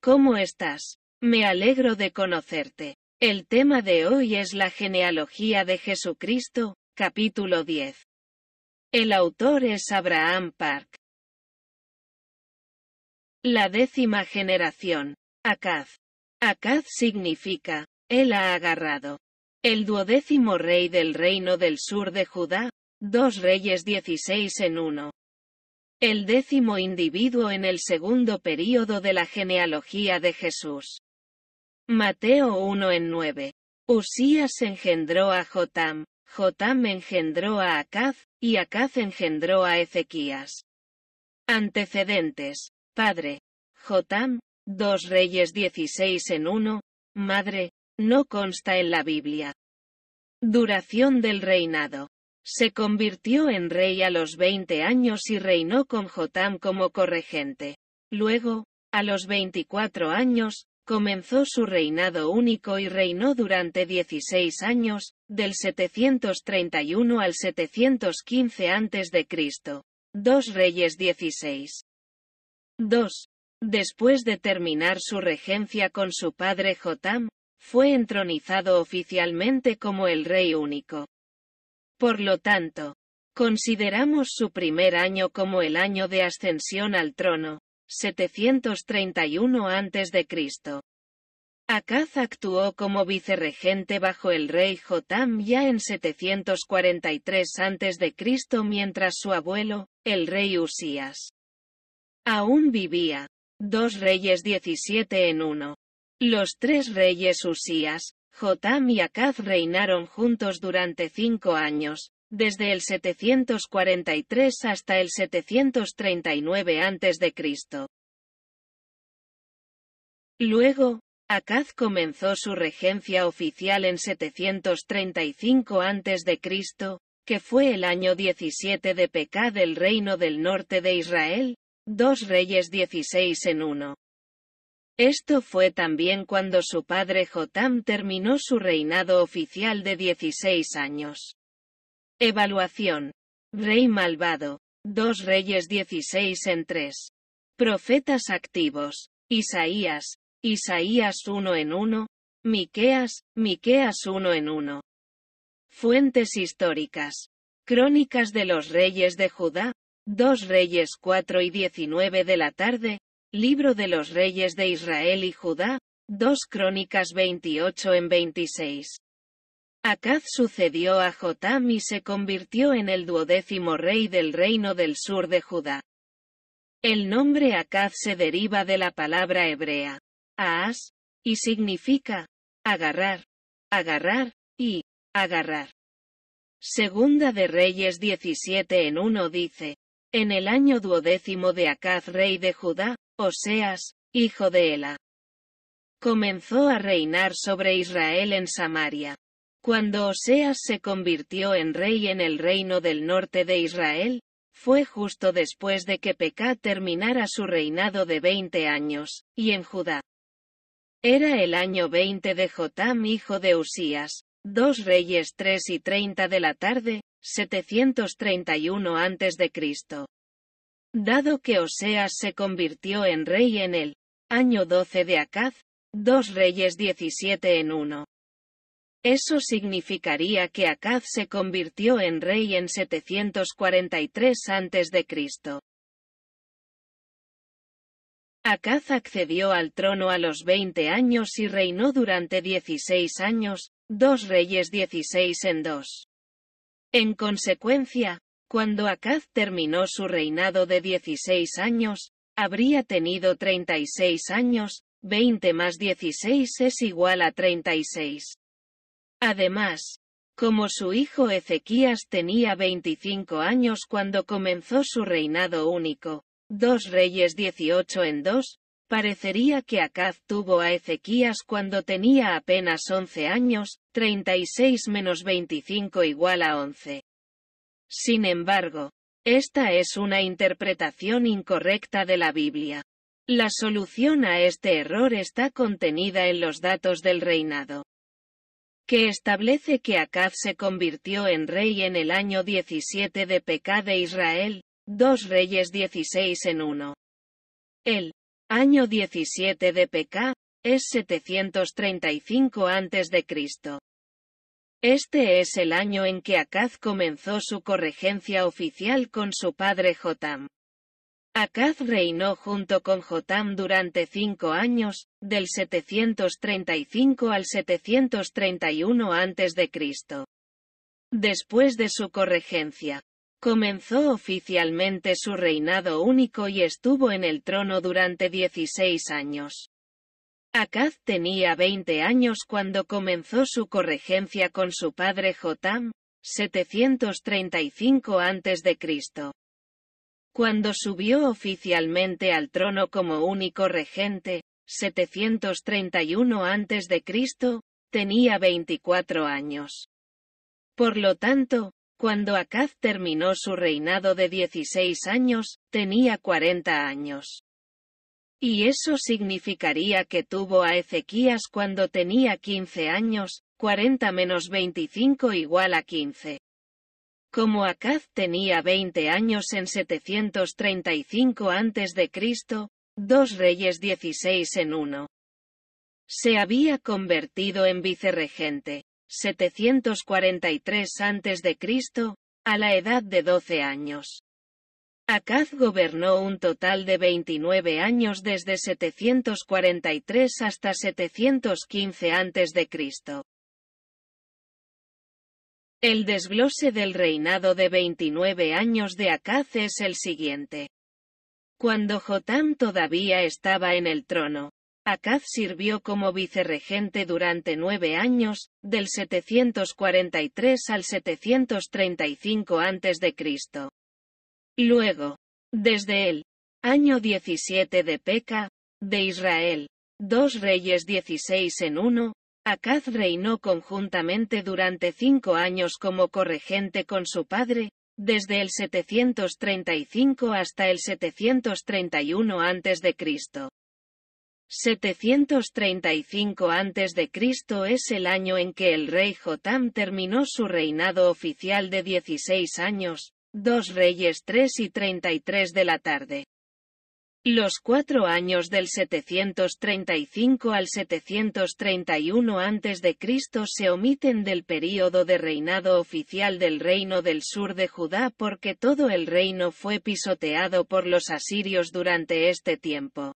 ¿Cómo estás? Me alegro de conocerte. El tema de hoy es la genealogía de Jesucristo, capítulo 10. El autor es Abraham Park. La 10ª generación. Acaz. Acaz significa, él ha agarrado. El 12º rey del reino del sur de Judá, 2 Reyes 16 en 1. El 10º individuo en el segundo período de la genealogía de Jesús. Mateo 1 en 9. Usías engendró a Jotam, Jotam engendró a Acaz, y Acaz engendró a Ezequías. Antecedentes. Padre. Jotam, 2 Reyes 16 en 1, madre, no consta en la Biblia. Duración del reinado. Se convirtió en rey a los 20 años y reinó con Jotam como corregente. Luego, a los 24 años, comenzó su reinado único y reinó durante 16 años, del 731 al 715 a.C. 2 Reyes 16. 2. Después de terminar su regencia con su padre Jotam, fue entronizado oficialmente como el rey único. Por lo tanto, consideramos su primer año como el año de ascensión al trono, 731 a.C. Acaz actuó como vicerregente bajo el rey Jotam ya en 743 a.C. mientras su abuelo, el rey Usías, aún vivía. 2 Reyes 17 en 1. Los 3 reyes Usías, Jotam y Acaz reinaron juntos durante 5 años, desde el 743 hasta el 739 a.C. Luego, Acaz comenzó su regencia oficial en 735 a.C., que fue el año 17 de Pekah del reino del norte de Israel, 2 Reyes 16 en 1. Esto fue también cuando su padre Jotam terminó su reinado oficial de 16 años. Evaluación. Rey malvado. 2 Reyes 16 en 3. Profetas activos. Isaías 1 en 1. Miqueas 1 en 1. Fuentes históricas. Crónicas de los Reyes de Judá, 2 Reyes 4 y 19 de la tarde, Libro de los Reyes de Israel y Judá, 2 Crónicas 28 en 26. Acaz sucedió a Jotam y se convirtió en el 12º rey del reino del sur de Judá. El nombre Acaz se deriva de la palabra hebrea, Ahaz, y significa agarrar, agarrar, y agarrar. Segunda de Reyes 17 en 1 dice, en el año 12º de Acaz rey de Judá, Oseas, hijo de Ela, comenzó a reinar sobre Israel en Samaria. Cuando Oseas se convirtió en rey en el reino del norte de Israel, fue justo después de que Pekah terminara su reinado de 20 años, y en Judá. Era el año 20 de Jotam hijo de Usías, 2 Reyes 3 y 30 de la tarde, 731 a.C. Dado que Oseas se convirtió en rey en el año 12 de Acaz, 2 Reyes 17 en 1. Eso significaría que Acaz se convirtió en rey en 743 a.C. Acaz accedió al trono a los 20 años y reinó durante 16 años, 2 Reyes 16 en 2. En consecuencia, cuando Acaz terminó su reinado de 16 años, habría tenido 36 años, 20 más 16 es igual a 36. Además, como su hijo Ezequías tenía 25 años cuando comenzó su reinado único, 2 Reyes 18 en 2, parecería que Acaz tuvo a Ezequías cuando tenía apenas 11 años, 36 menos 25 igual a 11. Sin embargo, esta es una interpretación incorrecta de la Biblia. La solución a este error está contenida en los datos del reinado, que establece que Acaz se convirtió en rey en el año 17 de Pekah de Israel, 2 Reyes 16 en 1. El Año 17 de Pk, es 735 a.C. Este es el año en que Acaz comenzó su corregencia oficial con su padre Jotam. Acaz reinó junto con Jotam durante 5 años, del 735 al 731 a.C. Después de su corregencia, comenzó oficialmente su reinado único y estuvo en el trono durante 16 años. Acaz tenía 20 años cuando comenzó su corregencia con su padre Jotam, 735 a.C. Cuando subió oficialmente al trono como único regente, 731 a.C., tenía 24 años. Por lo tanto, cuando Acaz terminó su reinado de 16 años, tenía 40 años. Y eso significaría que tuvo a Ezequías cuando tenía 15 años, 40 menos 25 igual a 15. Como Acaz tenía 20 años en 735 a.C., 2 Reyes 16 en 1. Se había convertido en vicerregente, 743 a.C., a la edad de 12 años. Acaz gobernó un total de 29 años desde 743 hasta 715 a.C. El desglose del reinado de 29 años de Acaz es el siguiente. Cuando Jotam todavía estaba en el trono, Acaz sirvió como vicerregente durante 9 años, del 743 al 735 a.C. Luego, desde el año 17 de Peka, de Israel, 2 Reyes 16 en 1, Acaz reinó conjuntamente durante 5 años como corregente con su padre, desde el 735 hasta el 731 a.C. 735 a.C. es el año en que el rey Jotam terminó su reinado oficial de 16 años, 2 Reyes 3 y 33 de la tarde. Los 4 años del 735 al 731 a.C. se omiten del período de reinado oficial del reino del sur de Judá porque todo el reino fue pisoteado por los asirios durante este tiempo.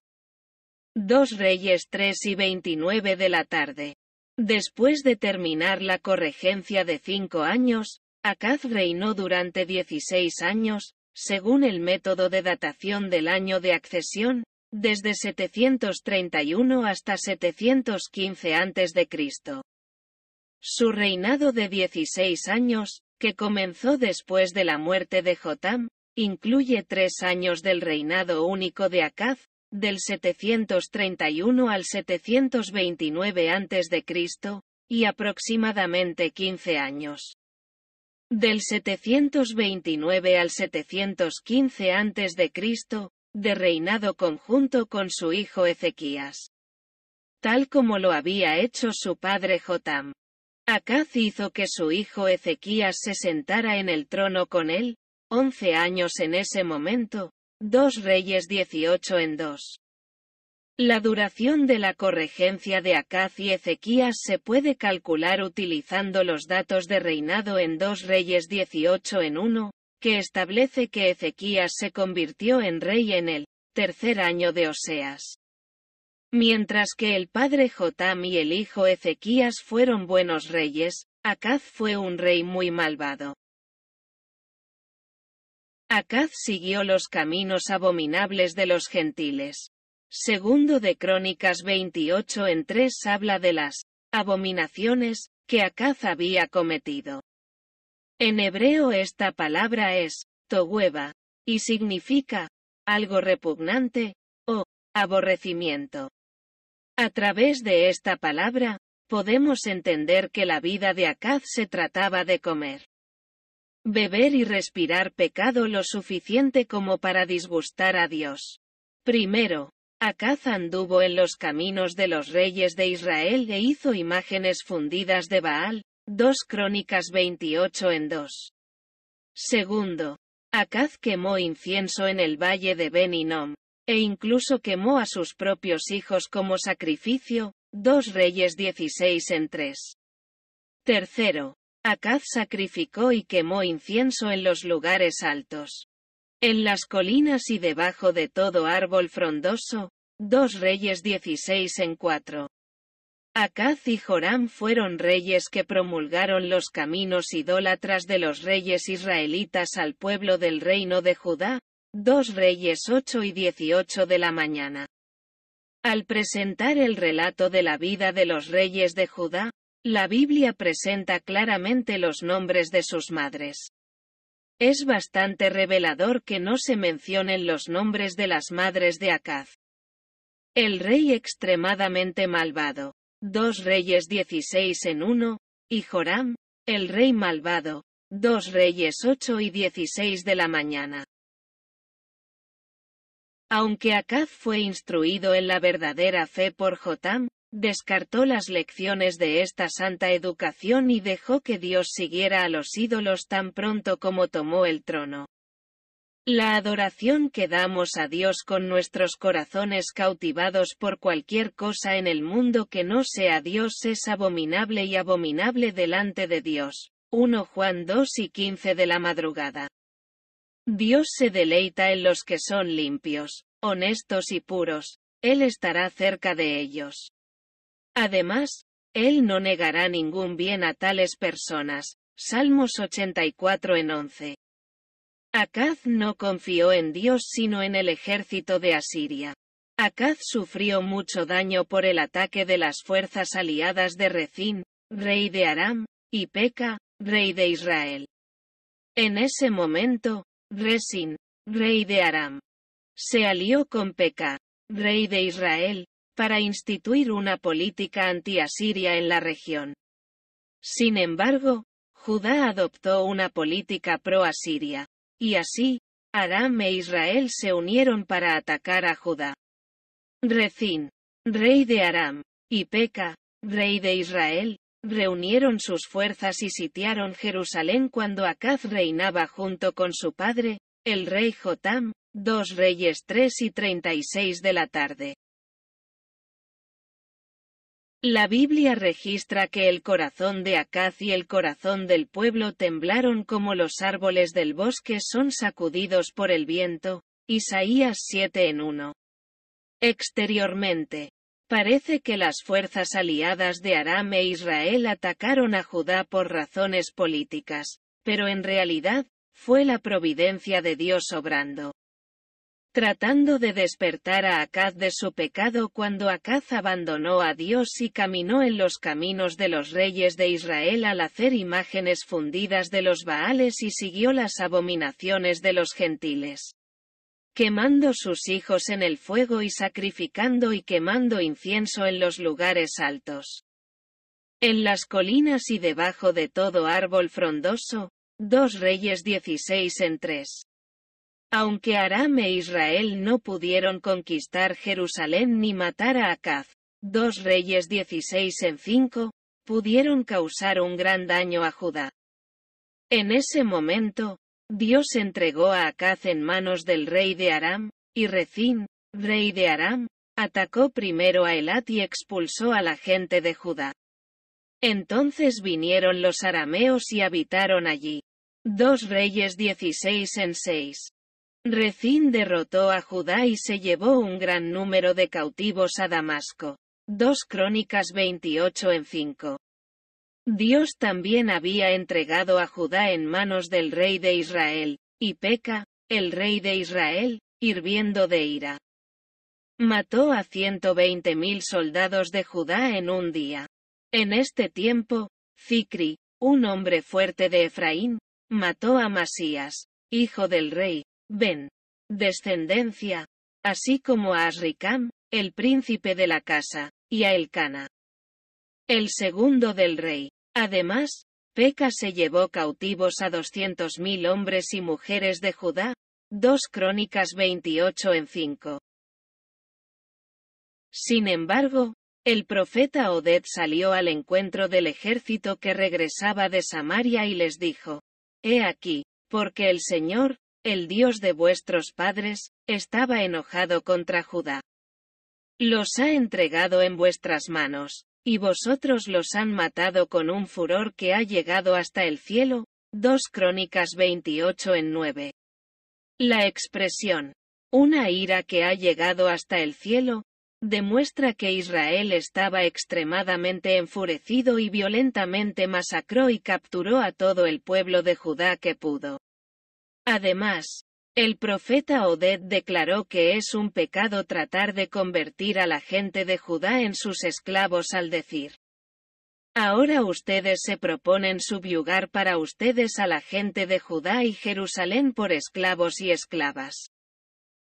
2 Reyes 3 y 29 de la tarde. Después de terminar la corregencia de 5 años, Acaz reinó durante 16 años, según el método de datación del año de accesión, desde 731 hasta 715 a.C. Su reinado de 16 años, que comenzó después de la muerte de Jotam, incluye 3 años del reinado único de Acaz, del 731 al 729 a.C., y aproximadamente 15 años. Del 729 al 715 a.C., de reinado conjunto con su hijo Ezequías. Tal como lo había hecho su padre Jotam. Acaz hizo que su hijo Ezequías se sentara en el trono con él, 11 años en ese momento, 2 Reyes 18 en 2. La duración de la corregencia de Acaz y Ezequías se puede calcular utilizando los datos de reinado en 2 Reyes 18 en 1, que establece que Ezequías se convirtió en rey en el tercer año de Oseas. Mientras que el padre Jotam y el hijo Ezequías fueron buenos reyes, Acaz fue un rey muy malvado. Acaz siguió los caminos abominables de los gentiles. Segundo de Crónicas 28 en 3 habla de las abominaciones que Acaz había cometido. En hebreo esta palabra es togueva, y significa algo repugnante, o aborrecimiento. A través de esta palabra, podemos entender que la vida de Acaz se trataba de comer, beber y respirar pecado lo suficiente como para disgustar a Dios. Primero, Acaz anduvo en los caminos de los reyes de Israel e hizo imágenes fundidas de Baal, 2 Crónicas 28 en 2. Segundo, Acaz quemó incienso en el valle de Ben Hinnom, e incluso quemó a sus propios hijos como sacrificio. 2 Reyes 16:3. Tercero, Acaz sacrificó y quemó incienso en los lugares altos, en las colinas y debajo de todo árbol frondoso. 2 Reyes 16:4. Acaz y Joram fueron reyes que promulgaron los caminos idólatras de los reyes israelitas al pueblo del reino de Judá. 2 Reyes 8:18 de la mañana. Al presentar el relato de la vida de los reyes de Judá, la Biblia presenta claramente los nombres de sus madres. Es bastante revelador que no se mencionen los nombres de las madres de Acaz. El rey extremadamente malvado. 2 Reyes 16:1, y Joram, el rey malvado. 2 Reyes 8:16 de la mañana. Aunque Acaz fue instruido en la verdadera fe por Jotam, descartó las lecciones de esta santa educación y dejó que Dios siguiera a los ídolos tan pronto como tomó el trono. La adoración que damos a Dios con nuestros corazones cautivados por cualquier cosa en el mundo que no sea Dios es abominable y abominable delante de Dios. 1 Juan 2:15 de la madrugada. Dios se deleita en los que son limpios, honestos y puros, Él estará cerca de ellos. Además, Él no negará ningún bien a tales personas. Salmos 84:11. Acaz no confió en Dios sino en el ejército de Asiria. Acaz sufrió mucho daño por el ataque de las fuerzas aliadas de Rezín, rey de Aram, y Peca, rey de Israel. En ese momento, Rezín, rey de Aram, se alió con Peca, rey de Israel, para instituir una política anti-asiria en la región. Sin embargo, Judá adoptó una política pro-asiria, y así, Aram e Israel se unieron para atacar a Judá. Rezín, rey de Aram, y Peca, rey de Israel, reunieron sus fuerzas y sitiaron Jerusalén cuando Acaz reinaba junto con su padre, el rey Jotam. 2 Reyes 3:36 de la tarde. La Biblia registra que el corazón de Acaz y el corazón del pueblo temblaron como los árboles del bosque son sacudidos por el viento. Isaías 7:1. Exteriormente, parece que las fuerzas aliadas de Aram e Israel atacaron a Judá por razones políticas, pero en realidad, fue la providencia de Dios obrando. Tratando de despertar a Acaz de su pecado cuando Acaz abandonó a Dios y caminó en los caminos de los reyes de Israel al hacer imágenes fundidas de los Baales y siguió las abominaciones de los gentiles, quemando sus hijos en el fuego y sacrificando y quemando incienso en los lugares altos, en las colinas y debajo de todo árbol frondoso. 2 Reyes 16:3. Aunque Aram e Israel no pudieron conquistar Jerusalén ni matar a Acaz, 2 Reyes 16:5, pudieron causar un gran daño a Judá. En ese momento, Dios entregó a Acaz en manos del rey de Aram, y Rezín, rey de Aram, atacó primero a Elat y expulsó a la gente de Judá. Entonces vinieron los arameos y habitaron allí. 2 Reyes 16:6. Rezín derrotó a Judá y se llevó un gran número de cautivos a Damasco. 2 Crónicas 28:5. Dios también había entregado a Judá en manos del rey de Israel, y Peca, el rey de Israel, hirviendo de ira, mató a 120.000 soldados de Judá en un día. En este tiempo, Zicri, un hombre fuerte de Efraín, mató a Masías, hijo del rey, Ben, descendencia, así como a Asricam, el príncipe de la casa, y a Elcana, el segundo del rey. Además, Peca se llevó cautivos a 200.000 hombres y mujeres de Judá. 2 Crónicas 28:5. Sin embargo, el profeta Oded salió al encuentro del ejército que regresaba de Samaria y les dijo: He aquí, porque el Señor, el Dios de vuestros padres, estaba enojado contra Judá. Los ha entregado en vuestras manos, y vosotros los han matado con un furor que ha llegado hasta el cielo. 2 Crónicas 28:9. La expresión, una ira que ha llegado hasta el cielo, demuestra que Israel estaba extremadamente enfurecido y violentamente masacró y capturó a todo el pueblo de Judá que pudo. Además, el profeta Oded declaró que es un pecado tratar de convertir a la gente de Judá en sus esclavos al decir: ahora ustedes se proponen subyugar para ustedes a la gente de Judá y Jerusalén por esclavos y esclavas.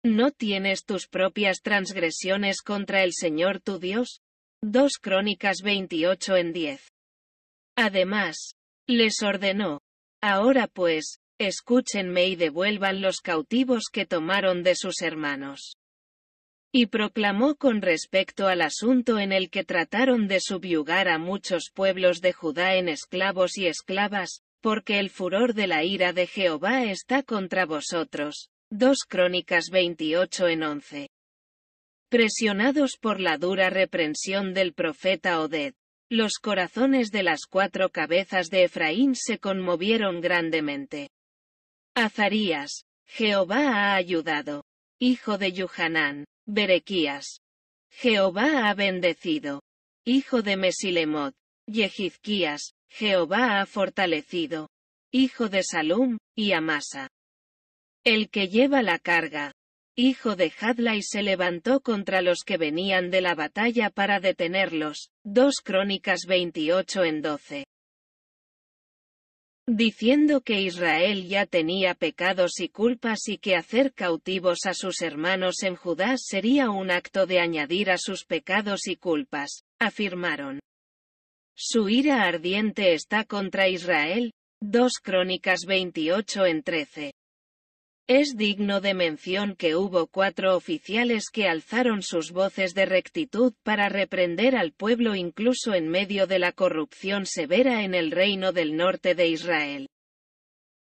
¿No tienes tus propias transgresiones contra el Señor tu Dios? 2 Crónicas 28:10. Además, les ordenó: ahora pues, escúchenme y devuelvan los cautivos que tomaron de sus hermanos. Y proclamó con respecto al asunto en el que trataron de subyugar a muchos pueblos de Judá en esclavos y esclavas, porque el furor de la ira de Jehová está contra vosotros. 2 Crónicas 28:11. Presionados por la dura reprensión del profeta Oded, los corazones de las 4 cabezas de Efraín se conmovieron grandemente. Azarías, Jehová ha ayudado. Hijo de Yuhanán, Berequías. Jehová ha bendecido. Hijo de Mesilemot, Yehizquías, Jehová ha fortalecido. Hijo de Salum, y Amasa. El que lleva la carga, hijo de Jadlai, se levantó contra los que venían de la batalla para detenerlos. 2 Crónicas 28:12. Diciendo que Israel ya tenía pecados y culpas y que hacer cautivos a sus hermanos en Judá sería un acto de añadir a sus pecados y culpas, afirmaron. Su ira ardiente está contra Israel. 2 Crónicas 28:13. Es digno de mención que hubo 4 oficiales que alzaron sus voces de rectitud para reprender al pueblo incluso en medio de la corrupción severa en el reino del norte de Israel,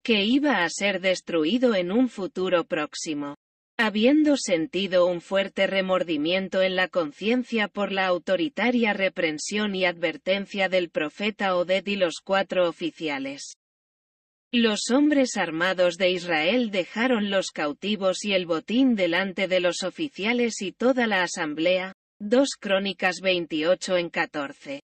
que iba a ser destruido en un futuro próximo. Habiendo sentido un fuerte remordimiento en la conciencia por la autoritaria reprensión y advertencia del profeta Oded y los 4 oficiales, los hombres armados de Israel dejaron los cautivos y el botín delante de los oficiales y toda la asamblea. 2 Crónicas 28:14.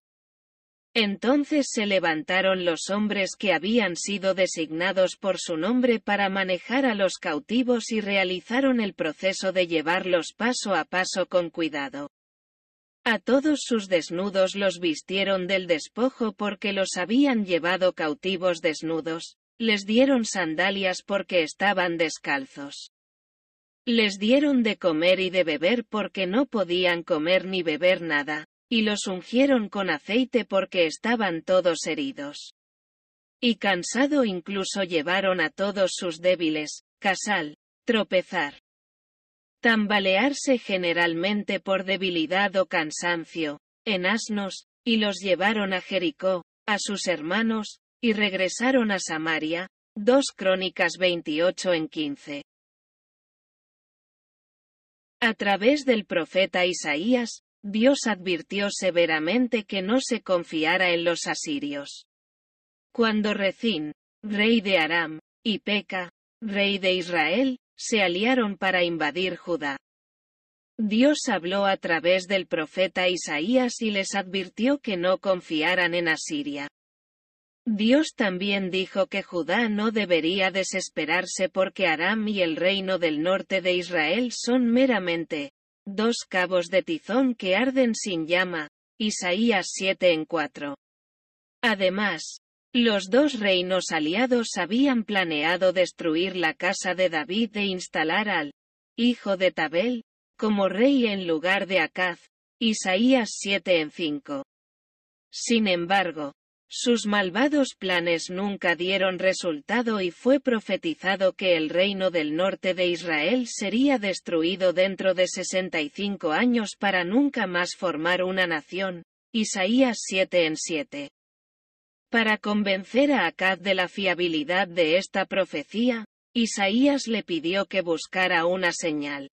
Entonces se levantaron los hombres que habían sido designados por su nombre para manejar a los cautivos y realizaron el proceso de llevarlos paso a paso con cuidado. A todos sus desnudos los vistieron del despojo porque los habían llevado cautivos desnudos. Les dieron sandalias porque estaban descalzos. Les dieron de comer y de beber porque no podían comer ni beber nada, y los ungieron con aceite porque estaban todos heridos. Y cansado incluso llevaron a todos sus débiles, casal, tropezar, tambalearse generalmente por debilidad o cansancio, en asnos, y los llevaron a Jericó, a sus hermanos, y regresaron a Samaria. 2 Crónicas 28:15. A través del profeta Isaías, Dios advirtió severamente que no se confiara en los asirios. Cuando Rezín, rey de Aram, y Peca, rey de Israel, se aliaron para invadir Judá, Dios habló a través del profeta Isaías y les advirtió que no confiaran en Asiria. Dios también dijo que Judá no debería desesperarse porque Aram y el reino del norte de Israel son meramente 2 cabos de tizón que arden sin llama. Isaías 7:4. Además, los 2 reinos aliados habían planeado destruir la casa de David e instalar al hijo de Tabel como rey en lugar de Acaz. Isaías 7:5. Sin embargo, sus malvados planes nunca dieron resultado y fue profetizado que el reino del norte de Israel sería destruido dentro de 65 años para nunca más formar una nación. Isaías 7:7. Para convencer a Acaz de la fiabilidad de esta profecía, Isaías le pidió que buscara una señal.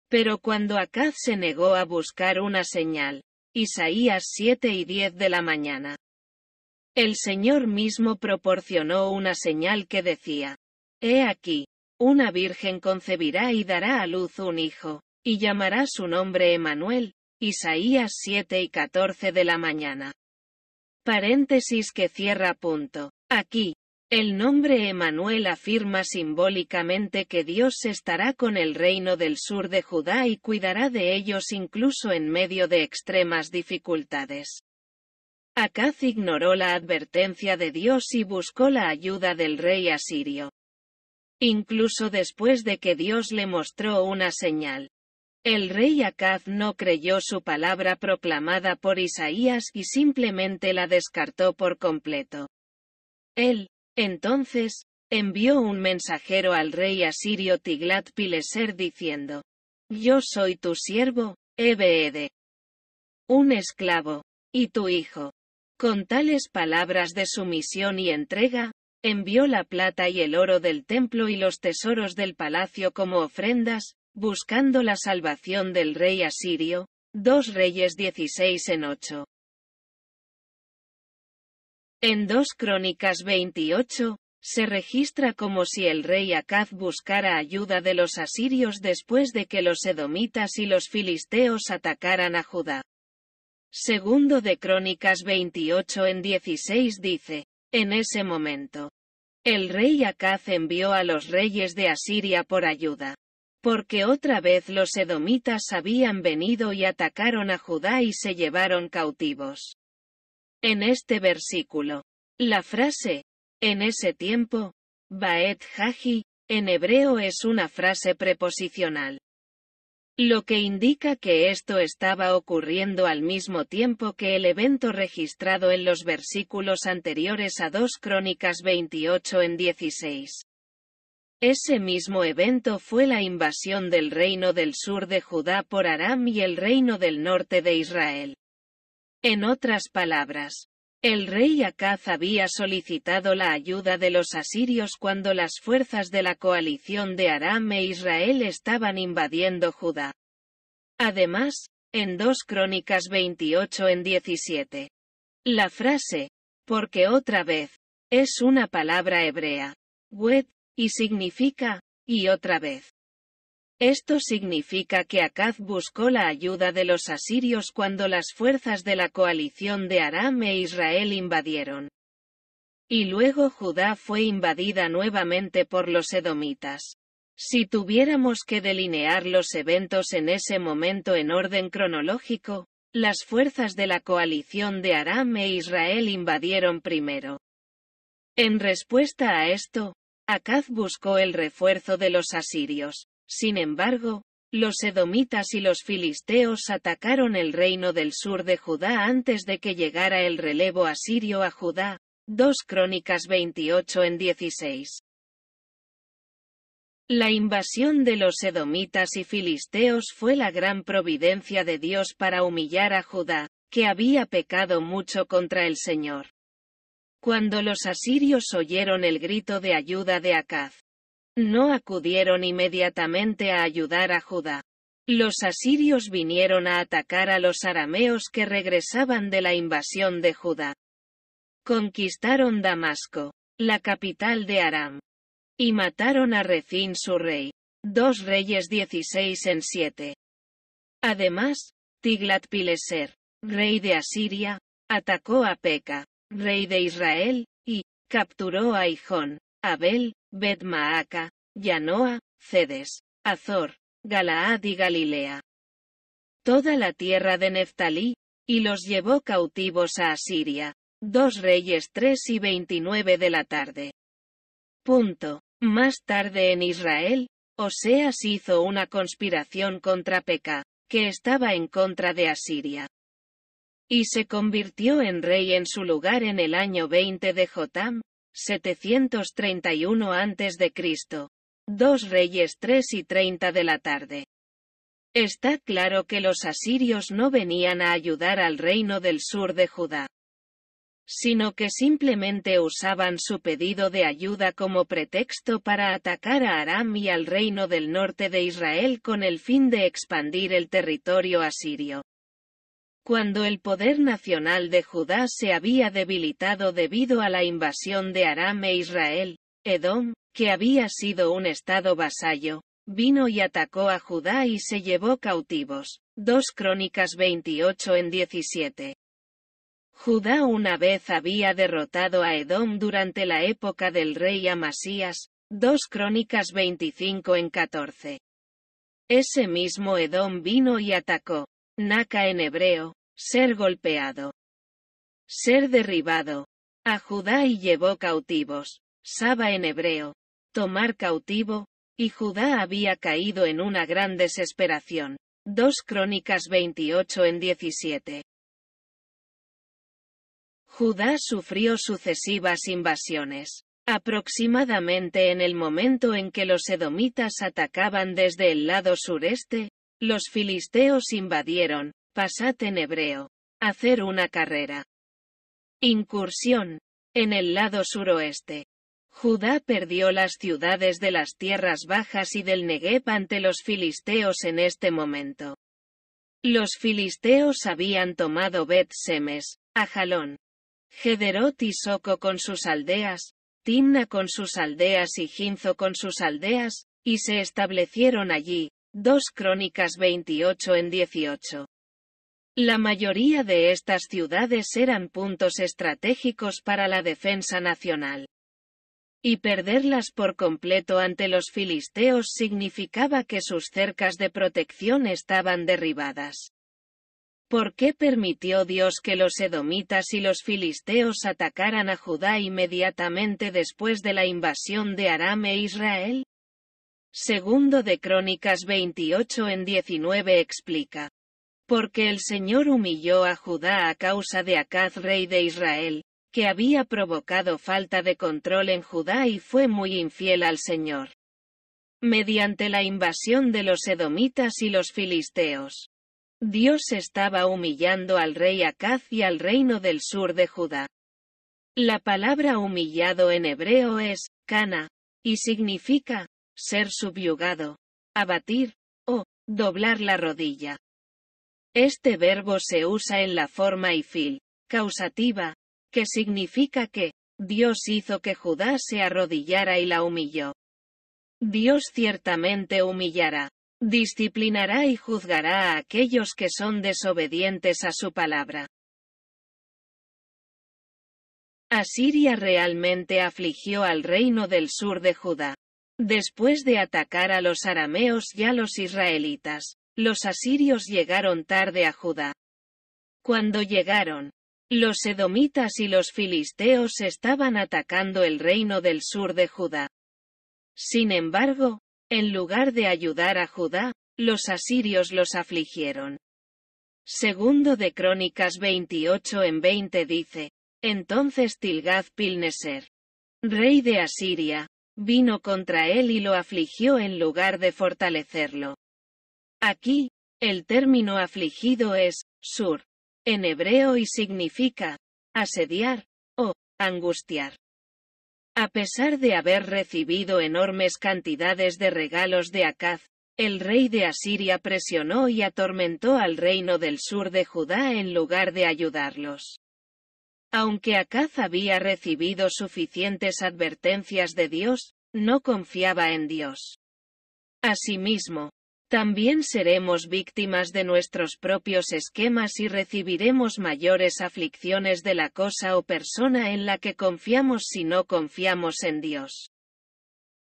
Pero cuando Acaz se negó a buscar una señal, Isaías 7:10 de la mañana. El Señor mismo proporcionó una señal que decía: He aquí, una virgen concebirá y dará a luz un hijo, y llamará su nombre Emanuel, Isaías 7:14 de la mañana. Paréntesis que cierra punto. Aquí, el nombre Emanuel afirma simbólicamente que Dios estará con el reino del sur de Judá y cuidará de ellos incluso en medio de extremas dificultades. Acaz ignoró la advertencia de Dios y buscó la ayuda del rey asirio. Incluso después de que Dios le mostró una señal, el rey Acaz no creyó su palabra proclamada por Isaías y simplemente la descartó por completo. Él, entonces, envió un mensajero al rey asirio Tiglat-Pileser diciendo: Yo soy tu siervo, Ebed, un esclavo, y tu hijo. Con tales palabras de sumisión y entrega, envió la plata y el oro del templo y los tesoros del palacio como ofrendas, buscando la salvación del rey asirio. 2 Reyes 16:8. En 2 Crónicas 28, se registra como si el rey Acaz buscara ayuda de los asirios después de que los edomitas y los filisteos atacaran a Judá. Segundo de Crónicas 28:16 dice: En ese momento, el rey Acaz envió a los reyes de Asiria por ayuda, porque otra vez los edomitas habían venido y atacaron a Judá y se llevaron cautivos. En este versículo, la frase, en ese tiempo, Baet Haji, en hebreo es una frase preposicional. Lo que indica que esto estaba ocurriendo al mismo tiempo que el evento registrado en los versículos anteriores a 2 Crónicas 28:16. Ese mismo evento fue la invasión del reino del sur de Judá por Aram y el reino del norte de Israel. En otras palabras, el rey Acaz había solicitado la ayuda de los asirios cuando las fuerzas de la coalición de Aram e Israel estaban invadiendo Judá. Además, en 2 Crónicas 28:17. La frase, porque otra vez, es una palabra hebrea, wed, y significa, y otra vez. Esto significa que Acaz buscó la ayuda de los asirios cuando las fuerzas de la coalición de Aram e Israel invadieron. Y luego Judá fue invadida nuevamente por los edomitas. Si tuviéramos que delinear los eventos en ese momento en orden cronológico, las fuerzas de la coalición de Aram e Israel invadieron primero. En respuesta a esto, Acaz buscó el refuerzo de los asirios. Sin embargo, los edomitas y los filisteos atacaron el reino del sur de Judá antes de que llegara el relevo asirio a Judá. 2 Crónicas 28:16. La invasión de los edomitas y filisteos fue la gran providencia de Dios para humillar a Judá, que había pecado mucho contra el Señor. Cuando los asirios oyeron el grito de ayuda de Acaz, no acudieron inmediatamente a ayudar a Judá. Los asirios vinieron a atacar a los arameos que regresaban de la invasión de Judá. Conquistaron Damasco, la capital de Aram, y mataron a Rezín su rey. 2 Reyes 16:7. Además, Tiglat-Pileser, rey de Asiria, atacó a Peca, rey de Israel, y capturó a Hijón, Abel, Bet-Maaca, Yanoa, Cedes, Azor, Galaad y Galilea. Toda la tierra de Neftalí, y los llevó cautivos a Asiria. 2 Reyes 3:29 de la tarde. Más tarde en Israel, Oseas hizo una conspiración contra Peca, que estaba en contra de Asiria. Y se convirtió en rey en su lugar en el año 20 de Jotam, 731 a.C. 2 Reyes 3:30 de la tarde. Está claro que los asirios no venían a ayudar al reino del sur de Judá. sino que simplemente usaban su pedido de ayuda como pretexto para atacar a Aram y al reino del norte de Israel con el fin de expandir el territorio asirio. Cuando el poder nacional de Judá se había debilitado debido a la invasión de Aram e Israel, Edom, que había sido un estado vasallo, vino y atacó a Judá y se llevó cautivos. 2 Crónicas 28:17. Judá una vez había derrotado a Edom durante la época del rey Amasías. 2 Crónicas 25:14. Ese mismo Edom vino y atacó. Naka en hebreo, ser golpeado. Ser derribado. A Judá y llevó cautivos. Saba en hebreo, tomar cautivo, y Judá había caído en una gran desesperación. 2 Crónicas 28:17. Judá sufrió sucesivas invasiones. Aproximadamente en el momento en que los edomitas atacaban desde el lado sureste, los filisteos invadieron, pasat en hebreo, hacer una carrera. Incursión. En el lado suroeste. Judá perdió las ciudades de las tierras bajas y del Negev ante los filisteos en este momento. Los filisteos habían tomado Bet-Semes, Ajalón, Gederot y Soco con sus aldeas, Timna con sus aldeas y Ginzo con sus aldeas, y se establecieron allí. 2 Crónicas 28:18. La mayoría de estas ciudades eran puntos estratégicos para la defensa nacional. Y perderlas por completo ante los filisteos significaba que sus cercas de protección estaban derribadas. ¿Por qué permitió Dios que los edomitas y los filisteos atacaran a Judá inmediatamente después de la invasión de Aram e Israel? Segundo de Crónicas 28:19 explica. Porque el Señor humilló a Judá a causa de Acaz rey de Israel, que había provocado falta de control en Judá y fue muy infiel al Señor. Mediante la invasión de los edomitas y los filisteos, Dios estaba humillando al rey Acaz y al reino del sur de Judá. La palabra humillado en hebreo es, kana, y significa, ser subyugado, abatir, o, doblar la rodilla. Este verbo se usa en la forma ifil, causativa, que significa que, Dios hizo que Judá se arrodillara y la humilló. Dios ciertamente humillará, disciplinará y juzgará a aquellos que son desobedientes a su palabra. Asiria realmente afligió al reino del sur de Judá. Después de atacar a los arameos y a los israelitas, los asirios llegaron tarde a Judá. Cuando llegaron, los edomitas y los filisteos estaban atacando el reino del sur de Judá. Sin embargo, en lugar de ayudar a Judá, los asirios los afligieron. Segundo de Crónicas 28:20 dice, entonces Tilgath-Pilneser, rey de Asiria, vino contra él y lo afligió en lugar de fortalecerlo. Aquí, el término afligido es, sur, en hebreo y significa, asediar, o, angustiar. A pesar de haber recibido enormes cantidades de regalos de Acaz, el rey de Asiria presionó y atormentó al reino del sur de Judá en lugar de ayudarlos. Aunque Acaz había recibido suficientes advertencias de Dios, no confiaba en Dios. Asimismo, también seremos víctimas de nuestros propios esquemas y recibiremos mayores aflicciones de la cosa o persona en la que confiamos si no confiamos en Dios.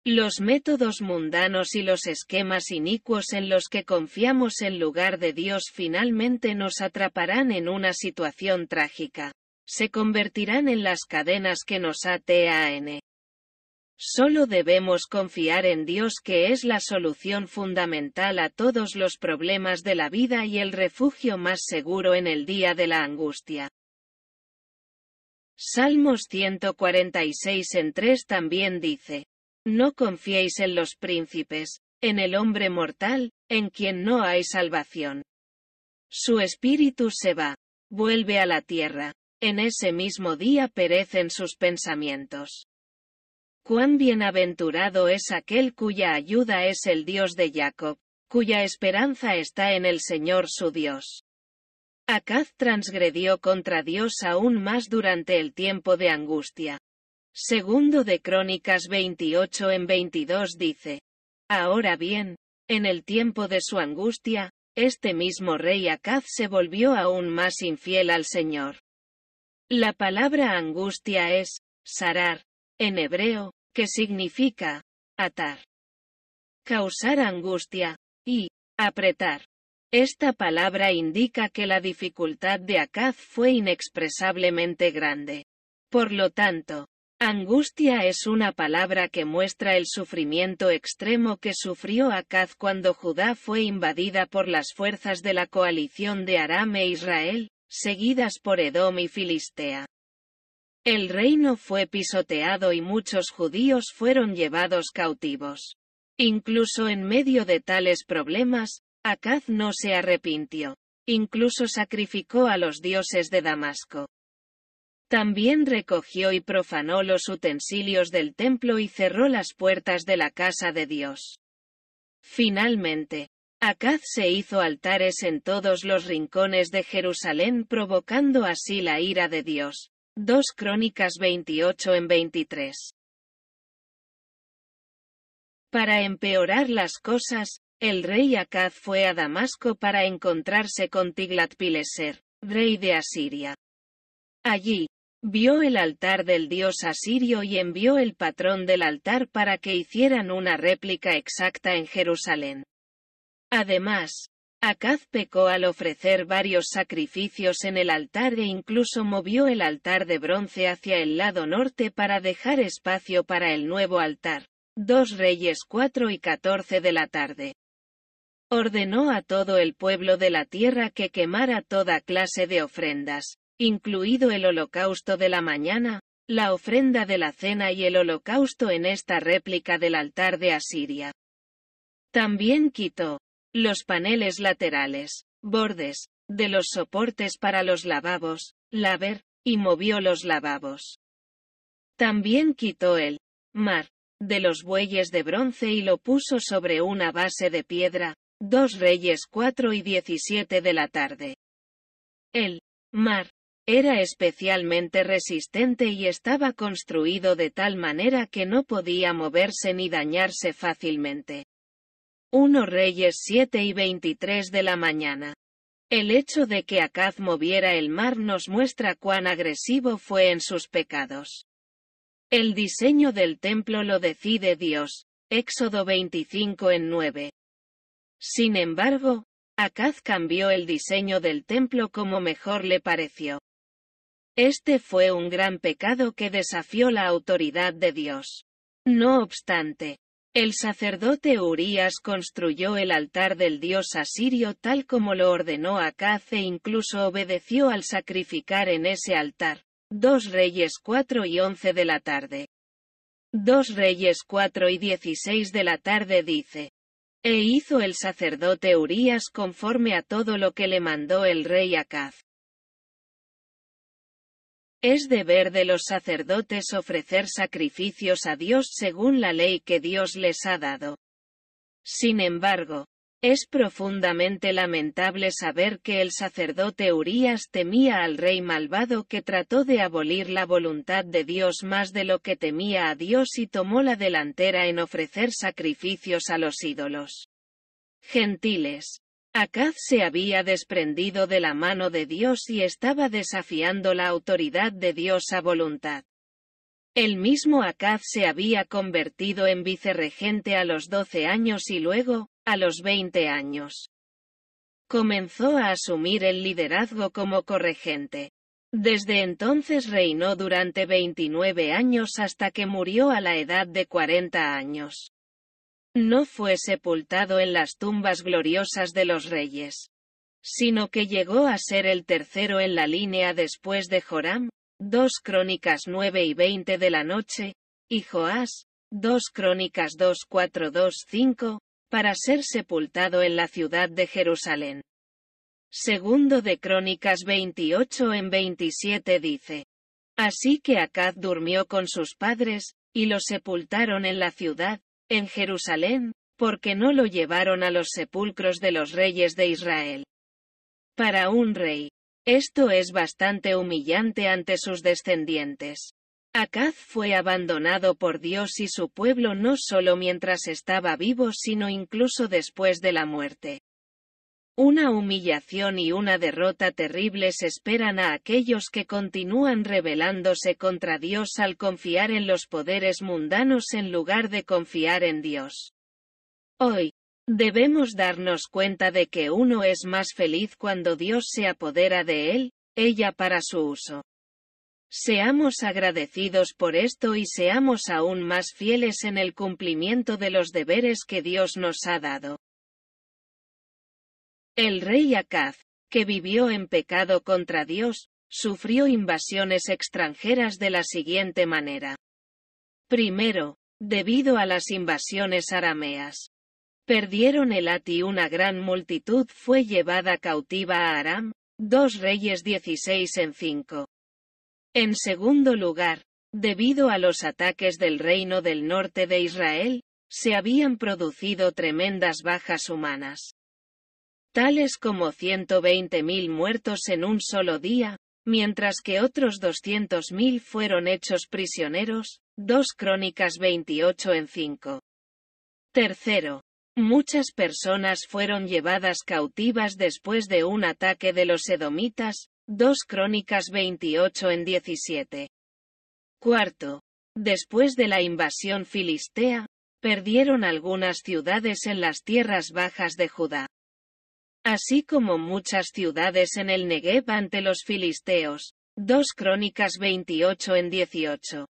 Los métodos mundanos y los esquemas inicuos en los que confiamos en lugar de Dios finalmente nos atraparán en una situación trágica. Se convertirán en las cadenas que nos atan. Solo debemos confiar en Dios, que es la solución fundamental a todos los problemas de la vida y el refugio más seguro en el día de la angustia. Salmos 146:3 también dice: no confiéis en los príncipes, en el hombre mortal, en quien no hay salvación. Su espíritu se va, vuelve a la tierra, en ese mismo día perecen sus pensamientos. Cuán bienaventurado es aquel cuya ayuda es el Dios de Jacob, cuya esperanza está en el Señor su Dios. Acaz transgredió contra Dios aún más durante el tiempo de angustia. Segundo de Crónicas 28:22 dice: Ahora bien, en el tiempo de su angustia, este mismo rey Acaz se volvió aún más infiel al Señor. La palabra angustia es sarar, en hebreo, que significa atar, causar angustia, y apretar. Esta palabra indica que la dificultad de Acaz fue inexpresablemente grande. Por lo tanto, angustia es una palabra que muestra el sufrimiento extremo que sufrió Acaz cuando Judá fue invadida por las fuerzas de la coalición de Aram e Israel, seguidas por Edom y Filistea. El reino fue pisoteado y muchos judíos fueron llevados cautivos. Incluso en medio de tales problemas, Acaz no se arrepintió. Incluso sacrificó a los dioses de Damasco. También recogió y profanó los utensilios del templo y cerró las puertas de la casa de Dios. Finalmente, Acaz se hizo altares en todos los rincones de Jerusalén, provocando así la ira de Dios. 2 Crónicas 28:23. Para empeorar las cosas, el rey Acaz fue a Damasco para encontrarse con Tiglat-Pileser, rey de Asiria. Allí, vio el altar del dios asirio y envió el patrón del altar para que hicieran una réplica exacta en Jerusalén. Además, Acaz pecó al ofrecer varios sacrificios en el altar e incluso movió el altar de bronce hacia el lado norte para dejar espacio para el nuevo altar. 2 Reyes 4:14 de la tarde. Ordenó a todo el pueblo de la tierra que quemara toda clase de ofrendas, incluido el holocausto de la mañana, la ofrenda de la cena y el holocausto en esta réplica del altar de Asiria. También quitó los paneles laterales, bordes, de los soportes para los lavabos, laver, y movió los lavabos. También quitó el mar de los bueyes de bronce y lo puso sobre una base de piedra. 2 Reyes 4:17 de la tarde. El mar era especialmente resistente y estaba construido de tal manera que no podía moverse ni dañarse fácilmente. 1 Reyes 7:23 de la mañana. El hecho de que Acaz moviera el mar nos muestra cuán agresivo fue en sus pecados. El diseño del templo lo decide Dios. Éxodo 25:9. Sin embargo, Acaz cambió el diseño del templo como mejor le pareció. Este fue un gran pecado que desafió la autoridad de Dios. No obstante, el sacerdote Urías construyó el altar del dios asirio tal como lo ordenó Acaz e incluso obedeció al sacrificar en ese altar. 2 Reyes 4:11 de la tarde. 2 Reyes 4:16 de la tarde dice: E hizo el sacerdote Urías conforme a todo lo que le mandó el rey Acaz. Es deber de los sacerdotes ofrecer sacrificios a Dios según la ley que Dios les ha dado. Sin embargo, es profundamente lamentable saber que el sacerdote Urías temía al rey malvado que trató de abolir la voluntad de Dios más de lo que temía a Dios y tomó la delantera en ofrecer sacrificios a los ídolos. Gentiles. Acaz se había desprendido de la mano de Dios y estaba desafiando la autoridad de Dios a voluntad. El mismo Acaz se había convertido en vicerregente a los 12 años y luego, a los 20 años. Comenzó a asumir el liderazgo como corregente. Desde entonces reinó durante 29 años hasta que murió a la edad de 40 años. No fue sepultado en las tumbas gloriosas de los reyes, sino que llegó a ser el tercero en la línea después de Joram, 2 Crónicas 9:20 de la noche, y Joás, 2 Crónicas 2:4-2-5, para ser sepultado en la ciudad de Jerusalén. Segundo de Crónicas 28:27 dice: Así que Acaz durmió con sus padres, y lo sepultaron en la ciudad, en Jerusalén, porque no lo llevaron a los sepulcros de los reyes de Israel. Para un rey, esto es bastante humillante ante sus descendientes. Acaz fue abandonado por Dios y su pueblo no solo mientras estaba vivo sino incluso después de la muerte. Una humillación y una derrota terribles esperan a aquellos que continúan rebelándose contra Dios al confiar en los poderes mundanos en lugar de confiar en Dios. Hoy, debemos darnos cuenta de que uno es más feliz cuando Dios se apodera de él, ella para su uso. Seamos agradecidos por esto y seamos aún más fieles en el cumplimiento de los deberes que Dios nos ha dado. El rey Acaz, que vivió en pecado contra Dios, sufrió invasiones extranjeras de la siguiente manera. Primero, debido a las invasiones arameas. Perdieron Elat y una gran multitud fue llevada cautiva a Aram, 2 Reyes 16:5. En segundo lugar, debido a los ataques del reino del norte de Israel, se habían producido tremendas bajas humanas. Tales como 120.000 muertos en un solo día, mientras que otros 200.000 fueron hechos prisioneros, 2 Crónicas 28:5. Tercero, muchas personas fueron llevadas cautivas después de un ataque de los edomitas, 2 Crónicas 28:17. Cuarto, después de la invasión filistea, perdieron algunas ciudades en las tierras bajas de Judá. Así como muchas ciudades en el Negev ante los filisteos, 2 Crónicas 28:18.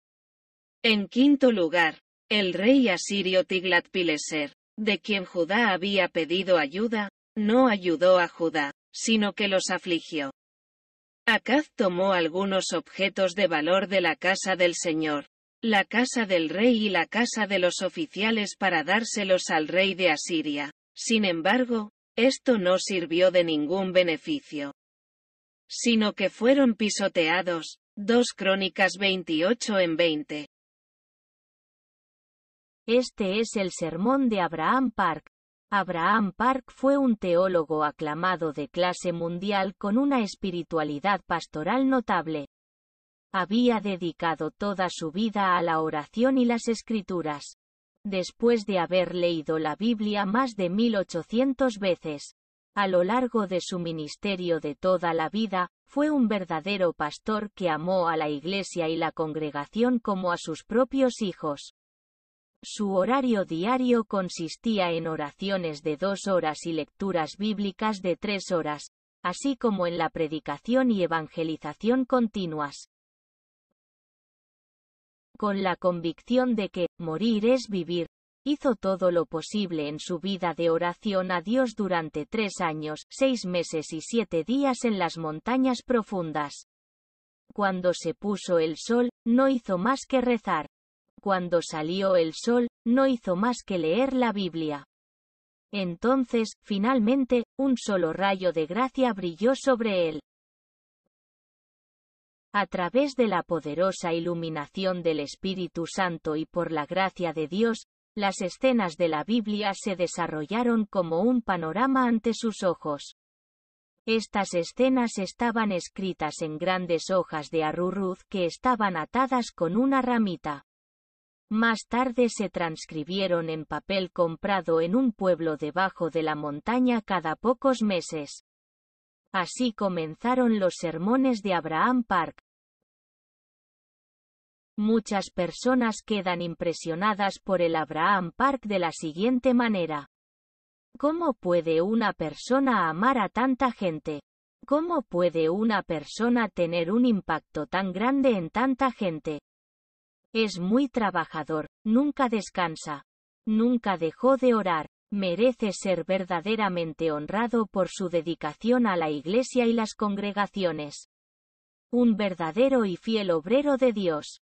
En quinto lugar, el rey asirio Tiglat-Pileser, de quien Judá había pedido ayuda, no ayudó a Judá, sino que los afligió. Acaz tomó algunos objetos de valor de la casa del Señor, la casa del rey y la casa de los oficiales para dárselos al rey de Asiria. Sin embargo, esto no sirvió de ningún beneficio, sino que fueron pisoteados. 2 Crónicas 28:20. Este es el sermón de Abraham Park. Abraham Park fue un teólogo aclamado de clase mundial con una espiritualidad pastoral notable. Había dedicado toda su vida a la oración y las escrituras. Después de haber leído la Biblia más de 1800 veces, a lo largo de su ministerio de toda la vida, fue un verdadero pastor que amó a la iglesia y la congregación como a sus propios hijos. Su horario diario consistía en oraciones de 2 horas y lecturas bíblicas de 3 horas, así como en la predicación y evangelización continuas. Con la convicción de que morir es vivir, hizo todo lo posible en su vida de oración a Dios durante 3 años, 6 meses y 7 días en las montañas profundas. Cuando se puso el sol, no hizo más que rezar. Cuando salió el sol, no hizo más que leer la Biblia. Entonces, finalmente, un solo rayo de gracia brilló sobre él. A través de la poderosa iluminación del Espíritu Santo y por la gracia de Dios, las escenas de la Biblia se desarrollaron como un panorama ante sus ojos. Estas escenas estaban escritas en grandes hojas de arruruz que estaban atadas con una ramita. Más tarde se transcribieron en papel comprado en un pueblo debajo de la montaña cada pocos meses. Así comenzaron los sermones de Abraham Park. Muchas personas quedan impresionadas por el Abraham Park de la siguiente manera. ¿Cómo puede una persona amar a tanta gente? ¿Cómo puede una persona tener un impacto tan grande en tanta gente? Es muy trabajador, nunca descansa. Nunca dejó de orar. Merece ser verdaderamente honrado por su dedicación a la iglesia y las congregaciones. Un verdadero y fiel obrero de Dios.